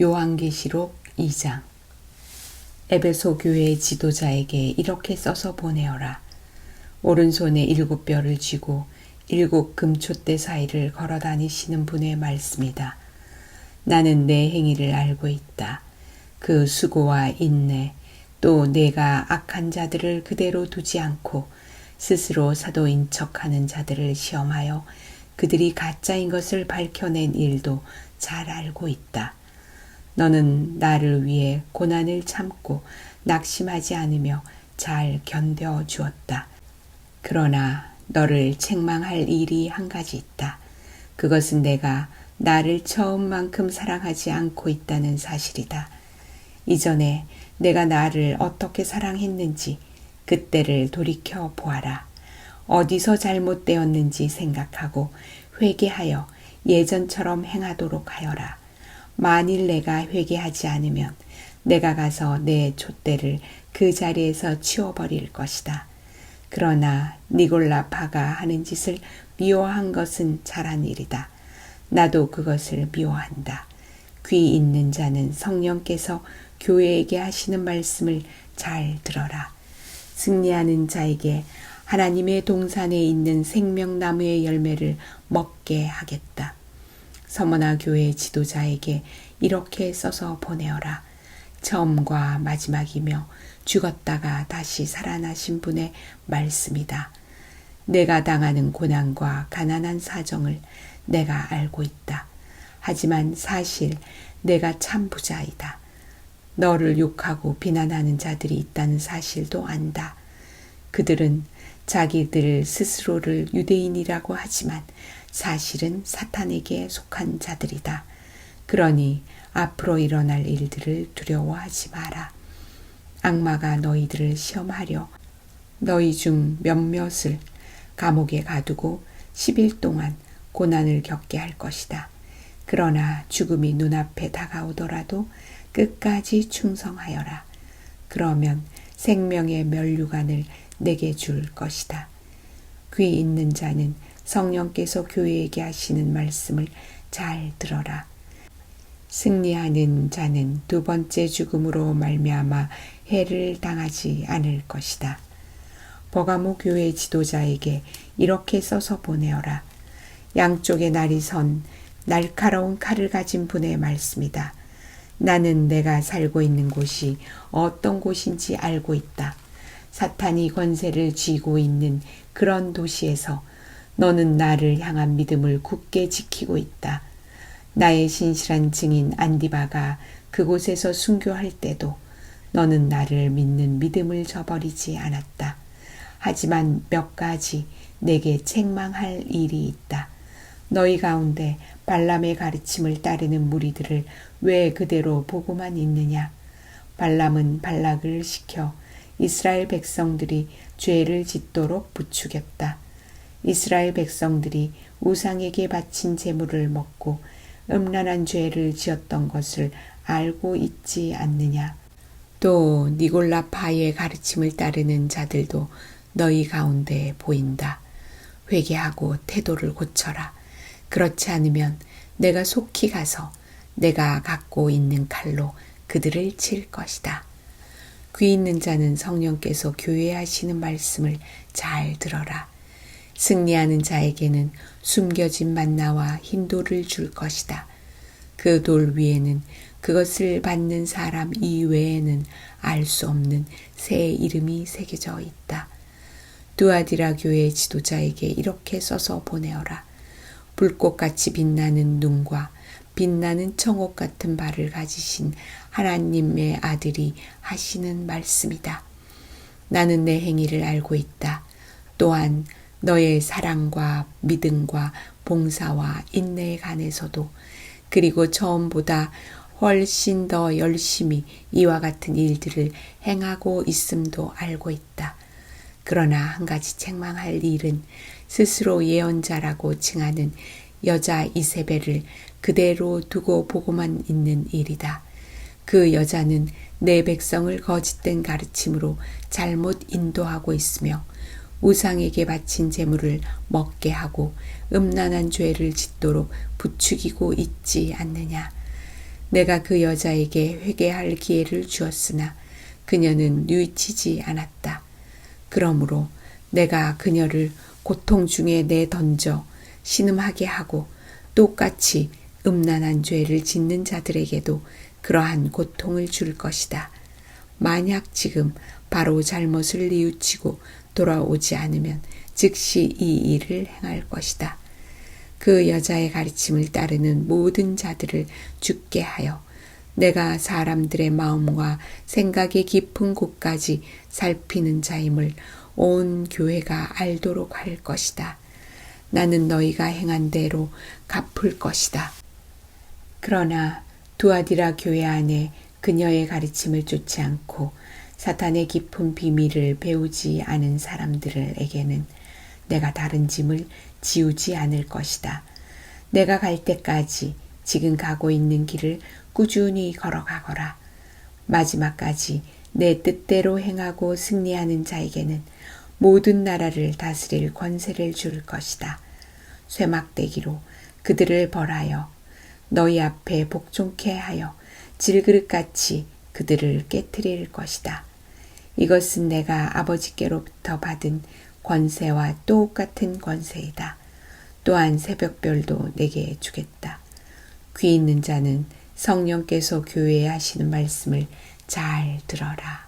요한계시록 2장. 에베소 교회 지도자에게 이렇게 써서 보내어라. 오른손에 7뼈를 쥐고 7 금촛대 사이를 걸어 다니시는 분의 말씀이다. 나는 내 행위를 알고 있다. 그 수고와 인내, 또 내가 악한 자들을 그대로 두지 않고 스스로 사도인 척하는 자들을 시험하여 그들이 가짜인 것을 밝혀낸 일도 잘 알고 있다. 너는 나를 위해 고난을 참고 낙심하지 않으며 잘 견뎌 주었다. 그러나 너를 책망할 일이 한 가지 있다. 그것은 내가 나를 처음만큼 사랑하지 않고 있다는 사실이다. 이전에 내가 나를 어떻게 사랑했는지 그때를 돌이켜 보아라. 어디서 잘못되었는지 생각하고 회개하여 예전처럼 행하도록 하여라. 만일 내가 회개하지 않으면 내가 가서 내 촛대를 그 자리에서 치워버릴 것이다. 그러나 니골라파가 하는 짓을 미워한 것은 잘한 일이다. 나도 그것을 미워한다. 귀 있는 자는 성령께서 교회에게 하시는 말씀을 잘 들어라. 승리하는 자에게 하나님의 동산에 있는 생명나무의 열매를 먹게 하겠다. 서머나 교회 지도자에게 이렇게 써서 보내어라. 처음과 마지막이며 죽었다가 다시 살아나신 분의 말씀이다. 내가 당하는 고난과 가난한 사정을 내가 알고 있다. 하지만 사실 내가 참 부자이다. 너를 욕하고 비난하는 자들이 있다는 사실도 안다. 그들은 자기들 스스로를 유대인이라고 하지만 사실은 사탄에게 속한 자들이다. 그러니 앞으로 일어날 일들을 두려워하지 마라. 악마가 너희들을 시험하려 너희 중 몇몇을 감옥에 가두고 10일 동안 고난을 겪게 할 것이다. 그러나 죽음이 눈앞에 다가오더라도 끝까지 충성하여라. 그러면 생명의 면류관을 내게 줄 것이다. 귀 있는 자는 성령께서 교회에게 하시는 말씀을 잘 들어라. 승리하는 자는 두 번째 죽음으로 말미암아 해를 당하지 않을 것이다. 버가모 교회 지도자에게 이렇게 써서 보내어라. 양쪽에 날이 선 날카로운 칼을 가진 분의 말씀이다. 나는 내가 살고 있는 곳이 어떤 곳인지 알고 있다. 사탄이 권세를 쥐고 있는 그런 도시에서 너는 나를 향한 믿음을 굳게 지키고 있다. 나의 신실한 증인 안디바가 그곳에서 순교할 때도 너는 나를 믿는 믿음을 저버리지 않았다. 하지만 몇 가지 내게 책망할 일이 있다. 너희 가운데 발람의 가르침을 따르는 무리들을 왜 그대로 보고만 있느냐? 발람은 발락을 시켜 이스라엘 백성들이 죄를 짓도록 부추겼다. 이스라엘 백성들이 우상에게 바친 제물을 먹고 음란한 죄를 지었던 것을 알고 있지 않느냐? 또 니골라파의 가르침을 따르는 자들도 너희 가운데 보인다. 회개하고 태도를 고쳐라. 그렇지 않으면 내가 속히 가서 내가 갖고 있는 칼로 그들을 칠 것이다. 귀 있는 자는 성령께서 교회에 하시는 말씀을 잘 들어라. 승리하는 자에게는 숨겨진 만나와 흰돌을 줄 것이다. 그 돌 위에는 그것을 받는 사람 이외에는 알 수 없는 새 이름이 새겨져 있다. 두아디라 교회 지도자에게 이렇게 써서 보내어라. 불꽃같이 빛나는 눈과 빛나는 청옥 같은 발을 가지신 하나님의 아들이 하시는 말씀이다. 나는 내 행위를 알고 있다. 또한 너의 사랑과 믿음과 봉사와 인내에 관해서도, 그리고 처음보다 훨씬 더 열심히 이와 같은 일들을 행하고 있음도 알고 있다. 그러나 한 가지 책망할 일은 스스로 예언자라고 칭하는 여자 이세벨을 그대로 두고 보고만 있는 일이다. 그 여자는 내 백성을 거짓된 가르침으로 잘못 인도하고 있으며 우상에게 바친 제물을 먹게 하고 음란한 죄를 짓도록 부추기고 있지 않느냐. 내가 그 여자에게 회개할 기회를 주었으나 그녀는 뉘우치지 않았다. 그러므로 내가 그녀를 고통 중에 내던져 신음하게 하고 똑같이 음란한 죄를 짓는 자들에게도 그러한 고통을 줄 것이다. 만약 지금 바로 잘못을 뉘우치고 돌아오지 않으면 즉시 이 일을 행할 것이다. 그 여자의 가르침을 따르는 모든 자들을 죽게 하여 내가 사람들의 마음과 생각의 깊은 곳까지 살피는 자임을 온 교회가 알도록 할 것이다. 나는 너희가 행한 대로 갚을 것이다. 그러나 두아디라 교회 안에 그녀의 가르침을 쫓지 않고 사탄의 깊은 비밀을 배우지 않은 사람들에게는 내가 다른 짐을 지우지 않을 것이다. 내가 갈 때까지 지금 가고 있는 길을 꾸준히 걸어가거라. 마지막까지 내 뜻대로 행하고 승리하는 자에게는 모든 나라를 다스릴 권세를 줄 것이다. 쇠막대기로 그들을 벌하여 너희 앞에 복종케 하여 질그릇같이 그들을 깨트릴 것이다. 이것은 내가 아버지께로부터 받은 권세와 똑같은 권세이다. 또한 새벽별도 내게 주겠다. 귀 있는 자는 성령께서 교회에 하시는 말씀을 잘 들어라.